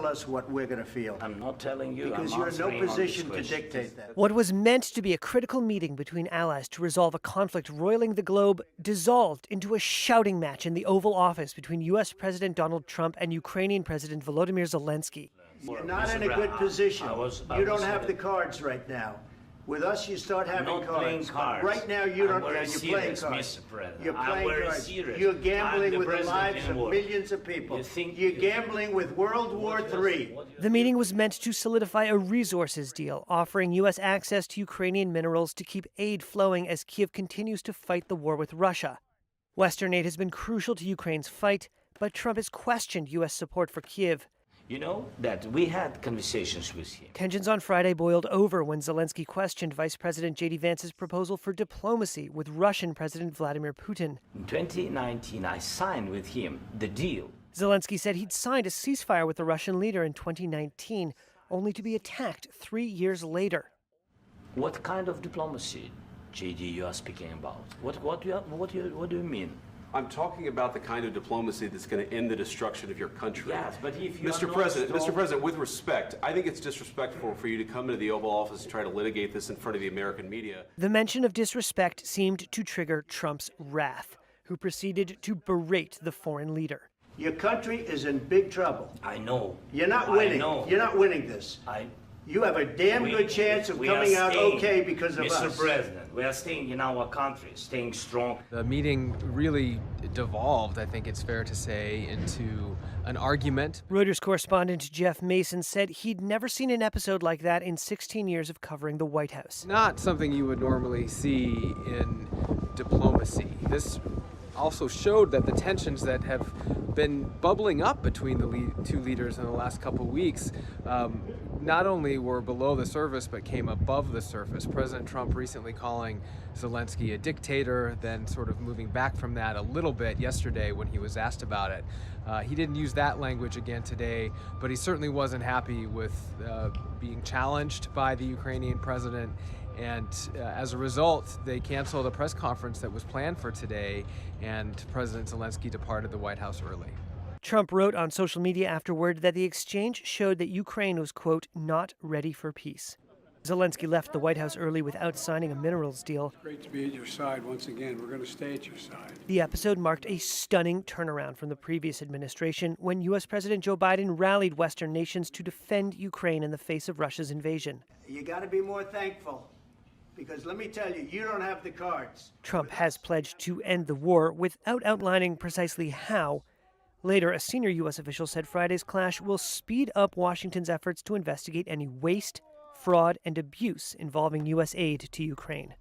us what we're going to feel. I'm not telling you. Because you're in no position to dictate that. What was meant to be a critical meeting between allies to resolve a conflict roiling the globe dissolved into a shouting match in the Oval Office between U.S. President Donald Trump and Ukrainian President Volodymyr Zelensky. You're not in a good position. You don't have the cards right now. With us, you start having cards. Right now, you don't. You're playing cards. You're playing cards. You're gambling with the lives of millions of people. You're gambling with World War III. The meeting was meant to solidify a resources deal, offering U.S. access to Ukrainian minerals to keep aid flowing as Kyiv continues to fight the war with Russia. Western aid has been crucial to Ukraine's fight, but Trump has questioned U.S. support for Kyiv. You know that we had conversations with him. Tensions on Friday boiled over when Zelensky questioned Vice President J.D. Vance's proposal for diplomacy with Russian President Vladimir Putin. In 2019, I signed with him the deal. Zelensky said he'd signed a ceasefire with the Russian leader in 2019, only to be attacked 3 years later. What kind of diplomacy, J.D., you are speaking about? What do you mean? I'm talking about the kind of diplomacy that's going to end the destruction of your country. Yes, but if you Mr. President, with respect, I think it's disrespectful for you to come into the Oval Office and try to litigate this in front of the American media. The mention of disrespect seemed to trigger Trump's wrath, who proceeded to berate the foreign leader. Your country is in big trouble. I know. You're not winning. You're not winning this. You have a damn good chance of coming out okay because of us. Mr. President, we are staying in our country, staying strong. The meeting really devolved, I think it's fair to say, into an argument. Reuters correspondent Jeff Mason said he'd never seen an episode like that in 16 years of covering the White House. Not something you would normally see in diplomacy. This also showed that the tensions that have been bubbling up between the two leaders in the last couple of weeks not only were below the surface but came above the surface. President Trump recently calling Zelensky a dictator, then sort of moving back from that a little bit yesterday when he was asked about it. He didn't use that language again today, but he certainly wasn't happy with being challenged by the Ukrainian president. And as a result, they canceled a press conference that was planned for today, and President Zelensky departed the White House early. Trump wrote on social media afterward that the exchange showed that Ukraine was, quote, not ready for peace. Zelensky left the White House early without signing a minerals deal. It's great to be at your side once again. We're going to stay at your side. The episode marked a stunning turnaround from the previous administration when U.S. President Joe Biden rallied Western nations to defend Ukraine in the face of Russia's invasion. You got to be more thankful. Because let me tell you, you don't have the cards. Trump has pledged to end the war without outlining precisely how. Later, a senior U.S. official said Friday's clash will speed up Washington's efforts to investigate any waste, fraud, and abuse involving U.S. aid to Ukraine.